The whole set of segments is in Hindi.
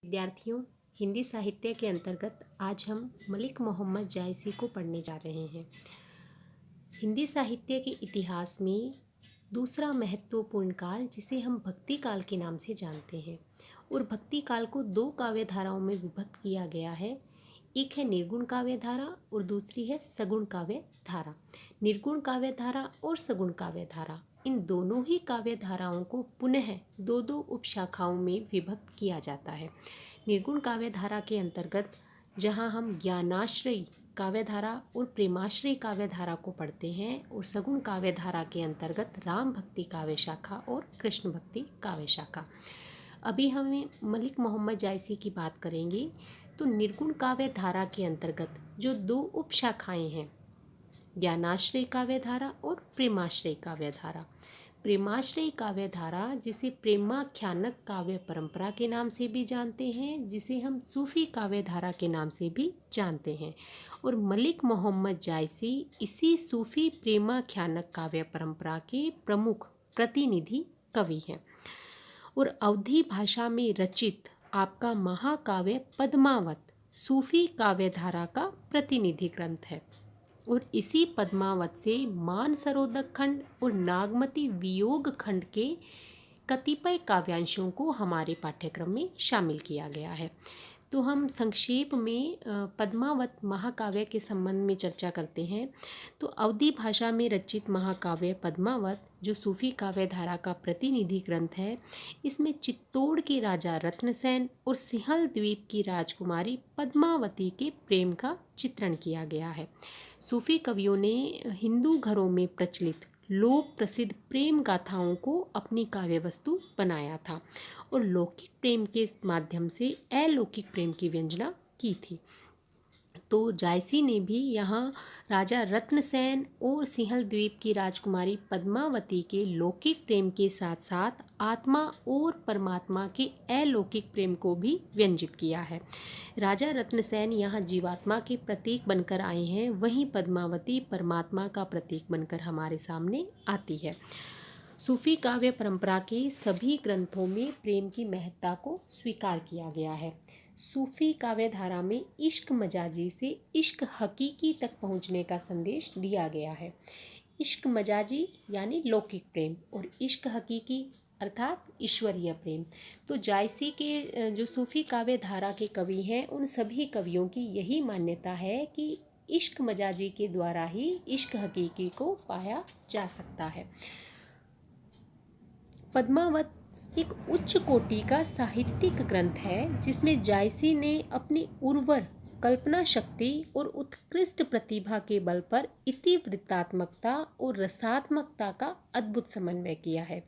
विद्यार्थियों, हिंदी साहित्य के अंतर्गत आज हम मलिक मोहम्मद जायसी को पढ़ने जा रहे हैं। हिंदी साहित्य के इतिहास में दूसरा महत्वपूर्ण काल जिसे हम भक्ति काल के नाम से जानते हैं, और भक्ति काल को दो काव्य धाराओं में विभक्त किया गया है। एक है निर्गुण काव्य धारा और दूसरी है सगुण काव्य धारा। निर्गुण काव्य धारा और सगुण काव्य धारा, इन दोनों ही काव्य धाराओं को पुनः दो दो उपशाखाओं में विभक्त किया जाता है। निर्गुण काव्य धारा के अंतर्गत जहाँ हम ज्ञानाश्रयी काव्य धारा और प्रेमाश्रयी काव्य धारा को पढ़ते हैं, और सगुण काव्य धारा के अंतर्गत राम भक्ति काव्य शाखा और कृष्ण भक्ति काव्य शाखा। अभी हमें मलिक मोहम्मद जायसी की बात करेंगे। तो निर्गुण काव्य धारा के अंतर्गत जो दो उपशाखाएं हैं, ज्ञानाश्रयी काव्य धारा और प्रेमाश्रयी काव्य धारा। प्रेमाश्रयी काव्य धारा जिसे प्रेमाख्यानक काव्य परंपरा के नाम से भी जानते हैं, जिसे हम सूफी काव्य धारा के नाम से भी जानते हैं, और मलिक मोहम्मद जायसी इसी सूफी प्रेमाख्यानक काव्य परंपरा के प्रमुख प्रतिनिधि कवि हैं। और अवधी भाषा में रचित आपका महाकाव्य पद्मावत सूफी काव्य धारा का प्रतिनिधि ग्रंथ है, और इसी पद्मावत से मानसरोदक खंड और नागमती वियोग खंड के कतिपय काव्यांशों को हमारे पाठ्यक्रम में शामिल किया गया है। तो हम संक्षेप में पद्मावत महाकाव्य के संबंध में चर्चा करते हैं। तो अवधी भाषा में रचित महाकाव्य पद्मावत जो सूफी काव्य धारा का प्रतिनिधि ग्रंथ है, इसमें चित्तौड़ के राजा रत्नसेन और सिंहल द्वीप की राजकुमारी पद्मावती के प्रेम का चित्रण किया गया है। सूफी कवियों ने हिंदू घरों में प्रचलित लोक प्रसिद्ध प्रेम गाथाओं को अपनी काव्य वस्तु बनाया था, और लौकिक प्रेम के माध्यम से अलौकिक प्रेम की व्यंजना की थी। तो जायसी ने भी यहाँ राजा रत्नसेन और सिंहल द्वीप की राजकुमारी पद्मावती के लौकिक प्रेम के साथ साथ आत्मा और परमात्मा के अलौकिक प्रेम को भी व्यंजित किया है। राजा रत्नसेन यहाँ जीवात्मा के प्रतीक बनकर आए हैं, वहीं पद्मावती परमात्मा का प्रतीक बनकर हमारे सामने आती है। सूफी काव्य परंपरा के सभी ग्रंथों में प्रेम की महत्ता को स्वीकार किया गया है। सूफी काव्य धारा में इश्क मजाजी से इश्क हकीकी तक पहुंचने का संदेश दिया गया है। इश्क मजाजी यानी लौकिक प्रेम, और इश्क हकीकी अर्थात ईश्वरीय प्रेम। तो जायसी के जो सूफी काव्य धारा के कवि हैं, उन सभी कवियों की यही मान्यता है कि इश्क मजाजी के द्वारा ही इश्क हकीकी को पाया जा सकता है। पद्मावत एक उच्च कोटि का साहित्यिक ग्रंथ है, जिसमें जायसी ने अपनी उर्वर कल्पना शक्ति और उत्कृष्ट प्रतिभा के बल पर इतिवृत्तात्मकता और रसात्मकता का अद्भुत समन्वय किया है।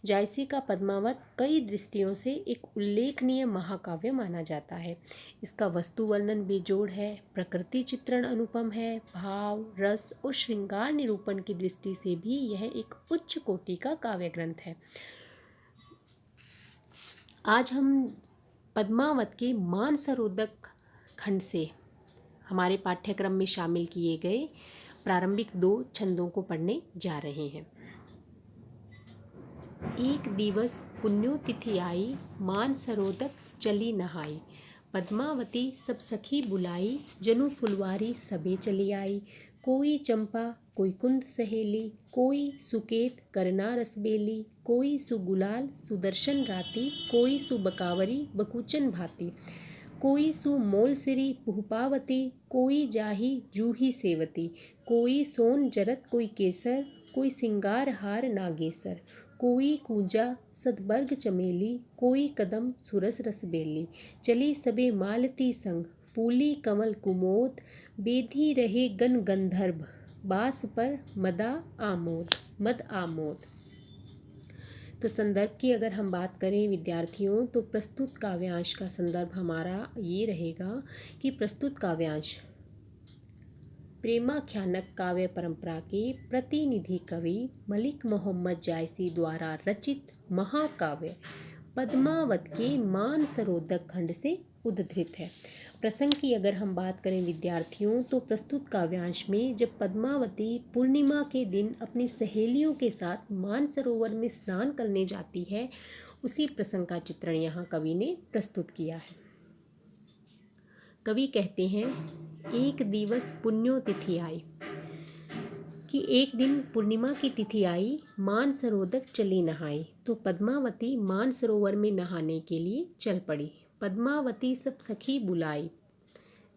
जायसी का पद्मावत कई दृष्टियों से एक उल्लेखनीय महाकाव्य माना जाता है। इसका वस्तु वर्णन बेजोड़ है, प्रकृति चित्रण अनुपम है, भाव रस और श्रृंगार निरूपण की दृष्टि से भी यह एक उच्च कोटि का काव्य ग्रंथ है। आज हम पद्मावत के मानसरोदक खंड से हमारे पाठ्यक्रम में शामिल किए गए प्रारंभिक 2 छंदों को पढ़ने जा रहे हैं। एक दिवस पुण्यो तिथि आई, मानसरोदक चली नहाई। पद्मावती सब सखी बुलाई, जनु फुलवारी सबे चली आई। कोई चंपा कोई कुंद सहेली, कोई सुकेत करना रसबेली। कोई सुगुलाल सुदर्शन राती, कोई सुबकावरी बकुचन भाती। कोई सुमोल सिरी पुहपावती, कोई जाही जूही सेवती। कोई सोन जरत कोई केसर, कोई सिंगार हार नागेसर। कोई कूंजा सदबर्ग चमेली, कोई कदम सुरस रसबेली। चली सबे मालती संग, फूली कमल कुमोद। बेधी रहे गण गंधर्व, बास पर मद आमोद। तो संदर्भ की अगर हम बात करें विद्यार्थियों, तो प्रस्तुत काव्यांश का संदर्भ हमारा ये रहेगा कि प्रस्तुत काव्यांश प्रेमाख्यानक काव्य परंपरा के प्रतिनिधि कवि मलिक मोहम्मद जायसी द्वारा रचित महाकाव्य पद्मावत के मानसरोदक खंड से उद्धृत है। प्रसंग की अगर हम बात करें विद्यार्थियों, तो प्रस्तुत काव्यांश में जब पद्मावती पूर्णिमा के दिन अपनी सहेलियों के साथ मानसरोवर में स्नान करने जाती है, उसी प्रसंग का चित्रण यहाँ कवि ने प्रस्तुत किया है। कवि कहते हैं, एक दिवस पुण्यो तिथि आई, कि एक दिन पूर्णिमा की तिथि आई, मानसरोदक चली नहाई। तो पद्मावती मानसरोवर में नहाने के लिए चल पड़ी। पद्मावती सब सखी बुलाई,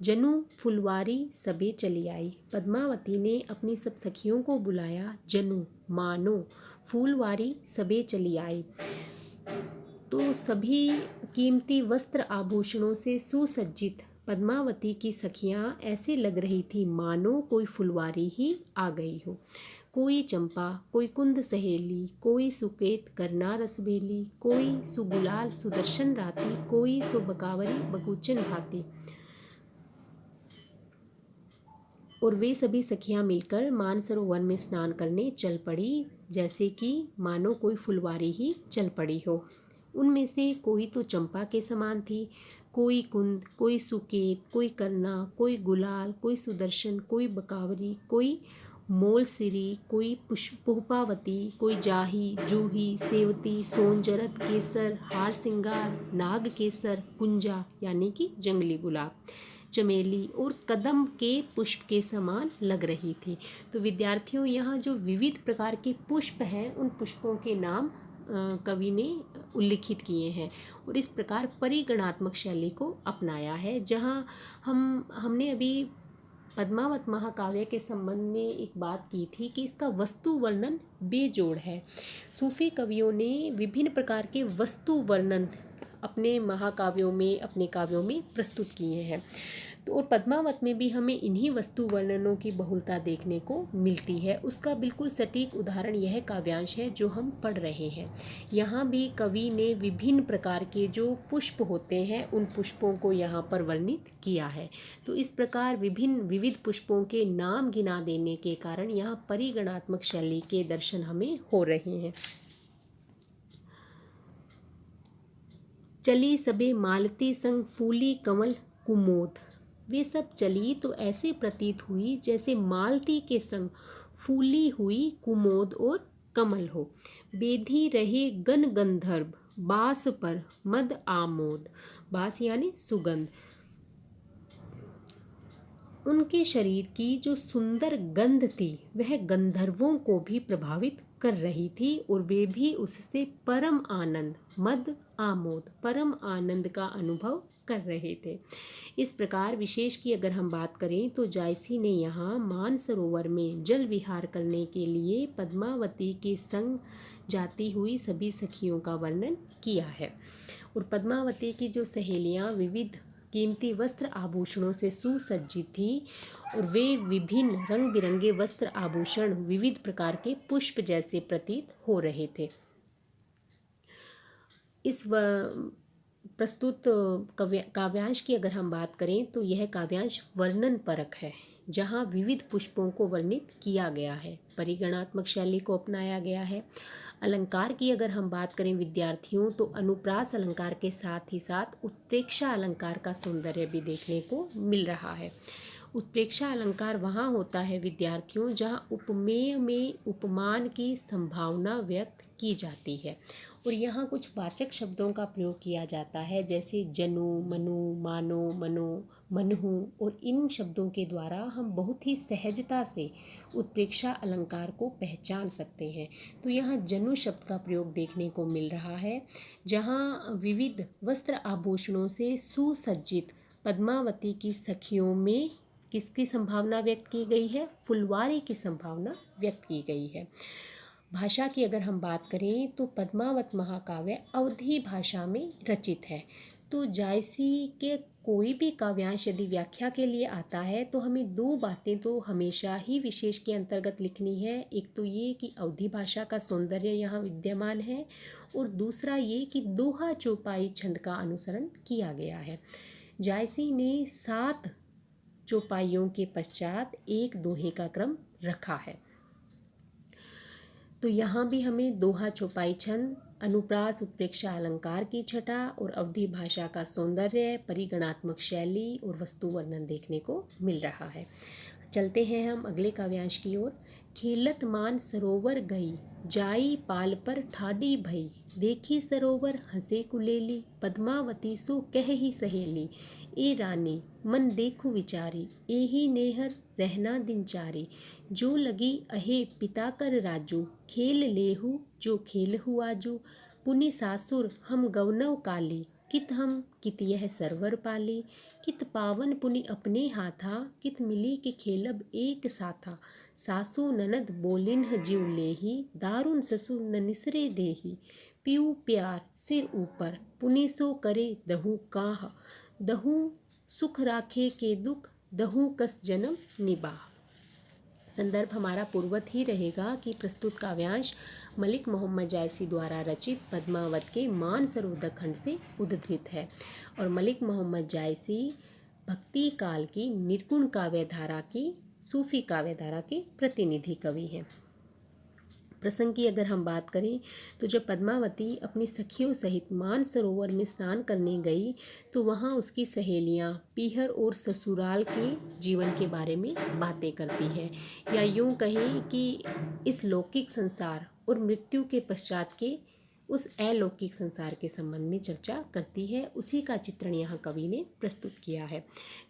जनु फुलवारी सबे चली आई। पद्मावती ने अपनी सब सखियों को बुलाया, जनु मानो फूलवारी सबे चली आई। तो सभी कीमती वस्त्र आभूषणों से सुसज्जित पद्मावती की सखियां ऐसे लग रही थी मानो कोई फुलवारी ही आ गई हो। कोई चंपा, कोई कुंद सहेली, कोई सुकेत करना रसबेली, कोई सुगुलाल सुदर्शन राती, कोई सुबकावरी बगुचन भाती। और वे सभी सखियां मिलकर मानसरोवर में स्नान करने चल पड़ी, जैसे कि मानो कोई फुलवारी ही चल पड़ी हो। उनमें से कोई तो चंपा के समान थी, कोई कुंद, कोई सुकेत, कोई करना, कोई गुलाल, कोई सुदर्शन, कोई बकावरी, कोई मोलसिरी, कोई पुष्पावती, कोई जाही, जूही, सेवती, सोनजरद, केसर, हार सिंगार, नाग केसर, कुंजा यानी कि जंगली गुलाब, चमेली और कदम के पुष्प के समान लग रही थी। तो विद्यार्थियों, यहाँ जो विविध प्रकार के पुष्प हैं उन पुष्पों के नाम कवि ने उल्लिखित किए हैं और इस प्रकार परिगणात्मक शैली को अपनाया है। जहाँ हमने अभी पद्मावत महाकाव्य के संबंध में एक बात की थी कि इसका वस्तु वर्णन बेजोड़ है। सूफी कवियों ने विभिन्न प्रकार के वस्तु वर्णन अपने महाकाव्यों में, अपने काव्यों में प्रस्तुत किए हैं। तो और पद्मावत में भी हमें इन्हीं वस्तु वर्णनों की बहुलता देखने को मिलती है। उसका बिल्कुल सटीक उदाहरण यह काव्यांश है जो हम पढ़ रहे हैं। यहाँ भी कवि ने विभिन्न प्रकार के जो पुष्प होते हैं उन पुष्पों को यहाँ पर वर्णित किया है। तो इस प्रकार विविध पुष्पों के नाम गिना देने के कारण यहाँ परिगणात्मक शैली के दर्शन हमें हो रहे हैं। चली सबे मालती संग फूली कमल कुमोद। वे सब चली तो ऐसे प्रतीत हुई जैसे मालती के संग फूली हुई कुमोद और कमल हो। बेधी रहे गण गंधर्व बास पर मद आमोद। बास यानी सुगंध। उनके शरीर की जो सुंदर गंध थी वह गंधर्वों को भी प्रभावित कर रही थी और वे भी उससे परम आनंद, मद आमोद, परम आनंद का अनुभव कर रहे थे। इस प्रकार विशेष की अगर हम बात करें तो जायसी ने यहाँ मानसरोवर में जल विहार करने के लिए पद्मावती के संग जाती हुई सभी सखियों का वर्णन किया है। और पद्मावती की जो सहेलियाँ विविध कीमती वस्त्र आभूषणों से सुसज्जित थी और वे विभिन्न रंग बिरंगे वस्त्र आभूषण विविध प्रकार के पुष्प जैसे प्रतीत हो रहे थे। इस प्रस्तुत काव्यांश की अगर हम बात करें तो यह काव्यांश वर्णन परक है, जहाँ विविध पुष्पों को वर्णित किया गया है, परिगणात्मक शैली को अपनाया गया है। अलंकार की अगर हम बात करें विद्यार्थियों तो अनुप्रास अलंकार के साथ ही साथ उत्प्रेक्षा अलंकार का सौंदर्य भी देखने को मिल रहा है। उत्प्रेक्षा अलंकार वहाँ होता है विद्यार्थियों जहाँ उपमेय में उपमान की संभावना व्यक्त की जाती है और यहाँ कुछ वाचक शब्दों का प्रयोग किया जाता है, जैसे जनु, मनु, मानो, मनो, मनहु। और इन शब्दों के द्वारा हम बहुत ही सहजता से उत्प्रेक्षा अलंकार को पहचान सकते हैं। तो यहाँ जनु शब्द का प्रयोग देखने को मिल रहा है, जहाँ विविध वस्त्र आभूषणों से सुसज्जित पद्मावती की सखियों में किसकी संभावना व्यक्त की गई है? फुलवारी की संभावना व्यक्त की गई है। भाषा की अगर हम बात करें तो पद्मावत महाकाव्य अवधी भाषा में रचित है। तो जायसी के कोई भी काव्यांश यदि व्याख्या के लिए आता है तो हमें दो बातें तो हमेशा ही विशेष के अंतर्गत लिखनी है। एक तो ये कि अवधी भाषा का सौंदर्य यहाँ विद्यमान है और दूसरा ये कि दोहा चौपाई छंद का अनुसरण किया गया है। जायसी ने 7 चौपाइयों के पश्चात एक दोहे का क्रम रखा है। तो यहाँ भी हमें दोहा चौपाई छंद, अनुप्रास उत्प्रेक्षा अलंकार की छटा और अवधी भाषा का सौंदर्य, परिगणात्मक शैली और वस्तु वर्णन देखने को मिल रहा है। चलते हैं हम अगले काव्यांश की ओर। खेलत मान सरोवर गई, जाई पाल पर ठाडी भई, देखी सरोवर हंसे कुलेली, पद्मावती सो कह ही सहेली, ए रानी मन देखु विचारी, एही नेहर रहना दिनचारी, जो लगी अहे पिता कर राजू, खेल लेहु जो खेलहु आजू, पुनि सासुर हम गौनव काली, कित हम कित यह सरवर पाली, कित पावन पुनि अपने हाथा, कित मिली के खेलब एक साथा, सासु ननद बोलिन्ह जीव लेही, दारुन ससुर न निसरे देही, पीऊ प्यार सिर ऊपर पुनि सो करे दहु काह, दहु सुख राखे के दुख, दहु कस जन्म निबाह। संदर्भ हमारा पूर्वत ही रहेगा कि प्रस्तुत काव्यांश मलिक मोहम्मद जायसी द्वारा रचित पद्मावत के मानसरोवर खंड से उद्धृत है और मलिक मोहम्मद जायसी भक्ति काल की निर्गुण काव्यधारा की सूफी काव्यधारा के प्रतिनिधि कवि हैं। प्रसंग की अगर हम बात करें तो जब पद्मावती अपनी सखियों सहित मानसरोवर में स्नान करने गई तो वहाँ उसकी सहेलियाँ पीहर और ससुराल के जीवन के बारे में बातें करती है, या यूँ कहें कि इस लौकिक संसार और मृत्यु के पश्चात के उस अलौकिक संसार के संबंध में चर्चा करती है। उसी का चित्रण यहाँ कवि ने प्रस्तुत किया है।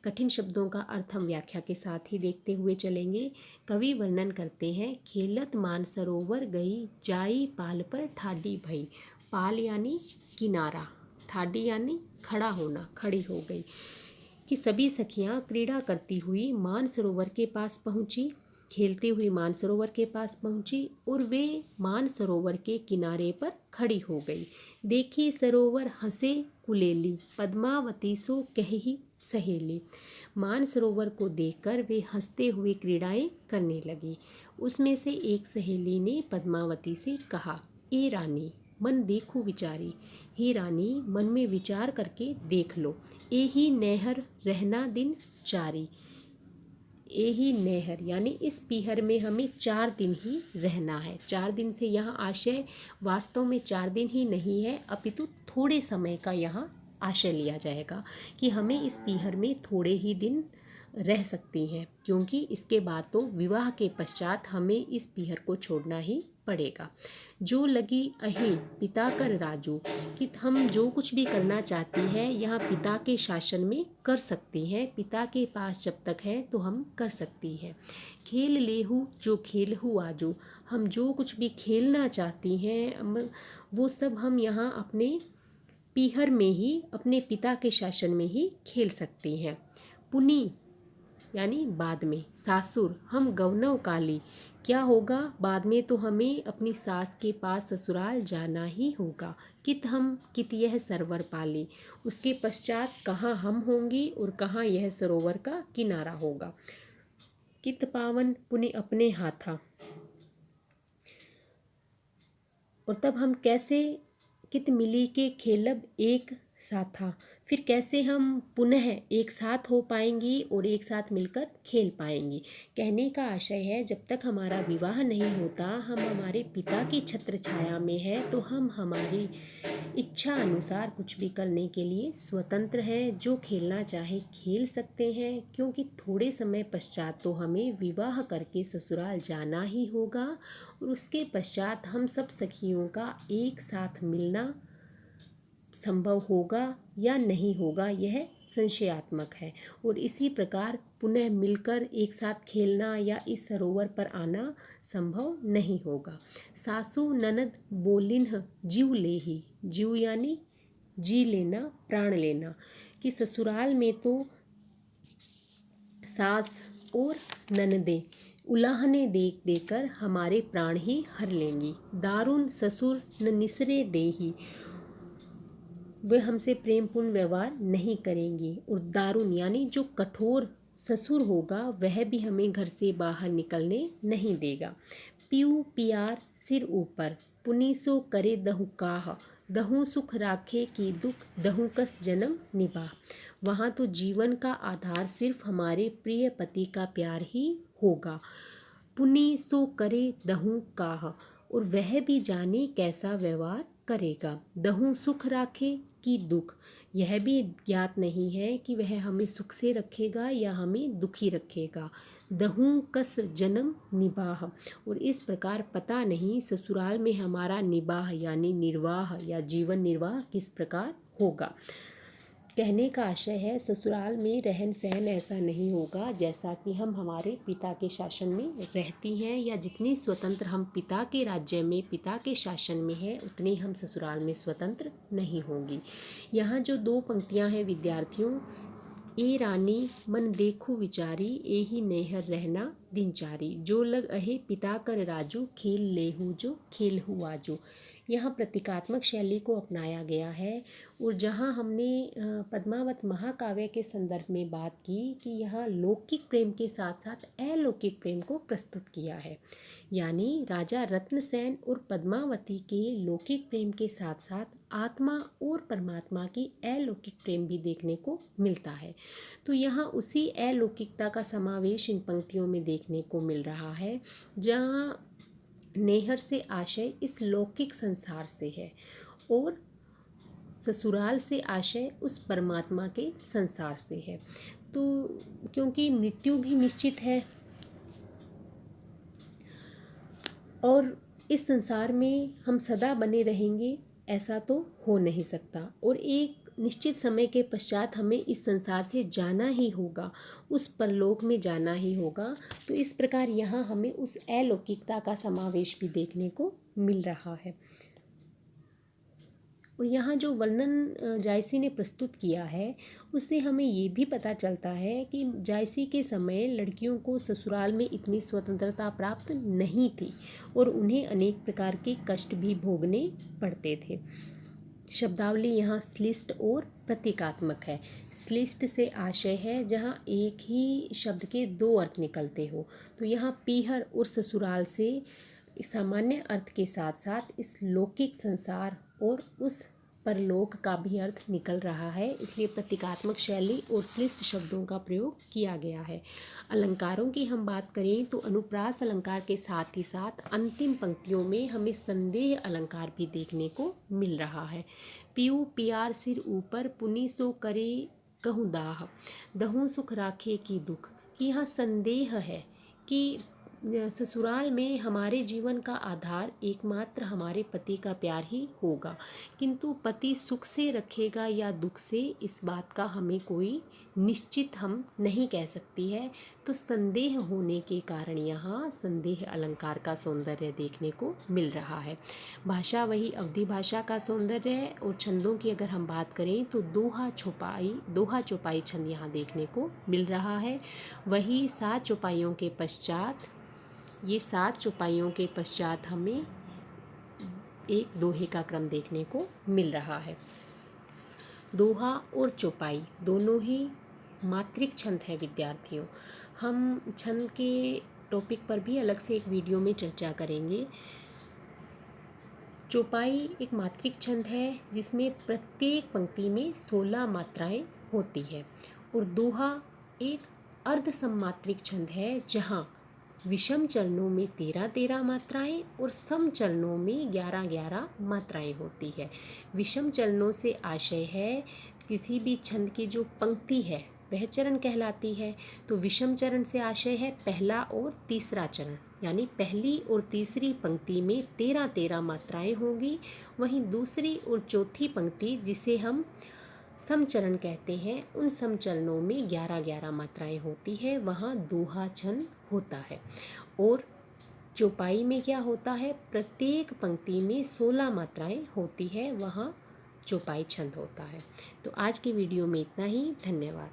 कठिन शब्दों का अर्थ हम व्याख्या के साथ ही देखते हुए चलेंगे। कवि वर्णन करते हैं, खेलत मानसरोवर गई, जाई पाल पर ठाडी भई। पाल यानी किनारा, ठाडी यानी खड़ा होना, खड़ी हो गई। कि सभी सखियाँ क्रीड़ा करती हुई मानसरोवर के पास पहुँची, खेलती हुई मानसरोवर के पास पहुँची और वे मानसरोवर के किनारे पर खड़ी हो गई। देखी सरोवर हंसे कुलेली, पद्मावती सो कही सहेली। मानसरोवर को देखकर वे हंसते हुए क्रीड़ाएं करने लगी। उसमें से एक सहेली ने पद्मावती से कहा, ए रानी मन देखू विचारी, हे रानी मन में विचार करके देख लो, एही नेहर रहना दिन चारी। एही नेहर यानी इस पीहर में हमें 4 दिन ही रहना है। 4 दिन से यहाँ आशय वास्तव में 4 दिन ही नहीं है, अपितु थोड़े समय का यहाँ आशय लिया जाएगा कि हमें इस पीहर में थोड़े ही दिन रह सकती हैं, क्योंकि इसके बाद तो विवाह के पश्चात हमें इस पीहर को छोड़ना ही पड़ेगा। जो लगी अहे पिता कर राजू, कि हम जो कुछ भी करना चाहती हैं यहाँ पिता के शासन में कर सकती हैं, पिता के पास जब तक है तो हम कर सकती हैं। खेल लेहू जो खेलहू आजू, हम जो कुछ भी खेलना चाहती हैं वो सब हम यहाँ अपने पीहर में ही, अपने पिता के शासन में ही खेल सकती हैं। पुनी यानी बाद में, सासुर हम गौनव काली, क्या होगा बाद में तो हमें अपनी सास के पास ससुराल जाना ही होगा। कित हम कित यह सरवर पाली, उसके पश्चात कहाँ हम होंगी और कहाँ यह सरोवर का किनारा होगा। कित पावन पुनि अपने हाथा, और तब हम कैसे कित मिली के खेलब एक साथा, फिर कैसे हम पुनः एक साथ हो पाएंगी और एक साथ मिलकर खेल पाएंगी। कहने का आशय है, जब तक हमारा विवाह नहीं होता, हम हमारे पिता की छत्र छाया में है तो हम हमारी इच्छा अनुसार कुछ भी करने के लिए स्वतंत्र हैं। जो खेलना चाहे खेल सकते हैं, क्योंकि थोड़े समय पश्चात तो हमें विवाह करके ससुराल जाना ही होगा और उसके पश्चात हम सब सखियों का एक साथ मिलना संभव होगा या नहीं होगा, यह संशयात्मक है। और इसी प्रकार पुनः मिलकर एक साथ खेलना या इस सरोवर पर आना संभव नहीं होगा। सासु ननद बोलिन्ह जीव लेही, जीव यानी जी लेना, प्राण लेना, कि ससुराल में तो सास और ननदे उलाहने देख देकर हमारे प्राण ही हर लेंगी। दारुण ससुर न निसरे देही, वे हमसे प्रेमपूर्ण व्यवहार नहीं करेंगी। और दारुण यानी जो कठोर ससुर होगा वह भी हमें घर से बाहर निकलने नहीं देगा। पीऊ पियार सिर ऊपर, पुनि सो करे दहु काह, दहु सुख राखे की दुख, दहु कस जन्म निबाह। वहाँ तो जीवन का आधार सिर्फ हमारे प्रिय पति का प्यार ही होगा। पुनि सो करे दहु काह, और वह भी जाने कैसा व्यवहार करेगा। दहु सुख राखे की दुख, यह भी ज्ञात नहीं है कि वह हमें सुख से रखेगा या हमें दुखी रखेगा। दहूँ कस जन्म निबाह। और इस प्रकार पता नहीं ससुराल में हमारा निबाह यानी निर्वाह या जीवन निर्वाह किस प्रकार होगा। कहने का आशय है ससुराल में रहन सहन ऐसा नहीं होगा जैसा कि हम हमारे पिता के शासन में रहती हैं, या जितनी स्वतंत्र हम पिता के राज्य में पिता के शासन में हैं उतनी हम ससुराल में स्वतंत्र नहीं होंगी। यहाँ जो दो पंक्तियाँ हैं विद्यार्थियों, ए रानी मन देखू विचारी एही नेहर रहना दिनचारी, जो लग अहे पिता कर राजू खेल लेहू जो खेल हुआ जो। यहाँ प्रतीकात्मक शैली को अपनाया गया है। और जहाँ हमने पद्मावत महाकाव्य के संदर्भ में बात की कि यहाँ लौकिक प्रेम के साथ साथ अलौकिक प्रेम को प्रस्तुत किया है, यानी राजा रत्नसेन और पद्मावती के लौकिक प्रेम के साथ साथ आत्मा और परमात्मा की अलौकिक प्रेम भी देखने को मिलता है। तो यहाँ उसी अलौकिकता का समावेश इन पंक्तियों में देखने को मिल रहा है, जहाँ नेहर से आशय इस लौकिक संसार से है और ससुराल से आशय उस परमात्मा के संसार से है। तो क्योंकि मृत्यु भी निश्चित है और इस संसार में हम सदा बने रहेंगे ऐसा तो हो नहीं सकता, और एक निश्चित समय के पश्चात हमें इस संसार से जाना ही होगा, उस परलोक में जाना ही होगा। तो इस प्रकार यहाँ हमें उस अलौकिकता का समावेश भी देखने को मिल रहा है। और यहाँ जो वर्णन जायसी ने प्रस्तुत किया है उससे हमें ये भी पता चलता है कि जायसी के समय लड़कियों को ससुराल में इतनी स्वतंत्रता प्राप्त नहीं थी और उन्हें अनेक प्रकार के कष्ट भी भोगने पड़ते थे। शब्दावली यहाँ श्लिष्ट और प्रतीकात्मक है। श्लिष्ट से आशय है जहाँ एक ही शब्द के दो अर्थ निकलते हो, तो यहाँ पीहर और ससुराल से सामान्य अर्थ के साथ साथ इस लौकिक संसार और उस परलोक का भी अर्थ निकल रहा है, इसलिए प्रतीकात्मक शैली और श्लिष्ट शब्दों का प्रयोग किया गया है। अलंकारों की हम बात करें तो अनुप्रास अलंकार के साथ ही साथ अंतिम पंक्तियों में हमें संदेह अलंकार भी देखने को मिल रहा है। पियू पियार सिर ऊपर पुनि सो करे कहूँ दाह, दहूँ सुख राखे की दुख। कि यहाँ संदेह है कि ससुराल में हमारे जीवन का आधार एकमात्र हमारे पति का प्यार ही होगा, किंतु पति सुख से रखेगा या दुख से, इस बात का हमें कोई निश्चित हम नहीं कह सकती है। तो संदेह होने के कारण यहाँ संदेह अलंकार का सौंदर्य देखने को मिल रहा है। भाषा वही अवधि भाषा का सौंदर्य है। और छंदों की अगर हम बात करें तो दोहा चौपाई छंद यहाँ देखने को मिल रहा है। वही 7 चौपाइयों के पश्चात हमें एक दोहे का क्रम देखने को मिल रहा है। दोहा और चौपाई दोनों ही मात्रिक छंद है विद्यार्थियों। हम छंद के टॉपिक पर भी अलग से एक वीडियो में चर्चा करेंगे। चौपाई एक मात्रिक छंद है जिसमें प्रत्येक पंक्ति में 16 मात्राएं होती है, और दोहा एक अर्ध सममात्रिक छंद है जहाँ विषम चरणों में 13 मात्राएं और सम चरणों में 11 मात्राएं होती है। विषम चरणों से आशय है किसी भी छंद की जो पंक्ति है वह चरण कहलाती है। तो विषम चरण से आशय है पहला और तीसरा चरण, यानी पहली और तीसरी पंक्ति में 13 मात्राएं होंगी। वहीं दूसरी और चौथी पंक्ति जिसे हम समचरण कहते हैं, उन समचरणों में 11 मात्राएं होती है, वहाँ दोहा छंद होता है। और चौपाई में क्या होता है, प्रत्येक पंक्ति में 16 मात्राएं होती है, वहाँ चौपाई छंद होता है। तो आज की वीडियो में इतना ही। धन्यवाद।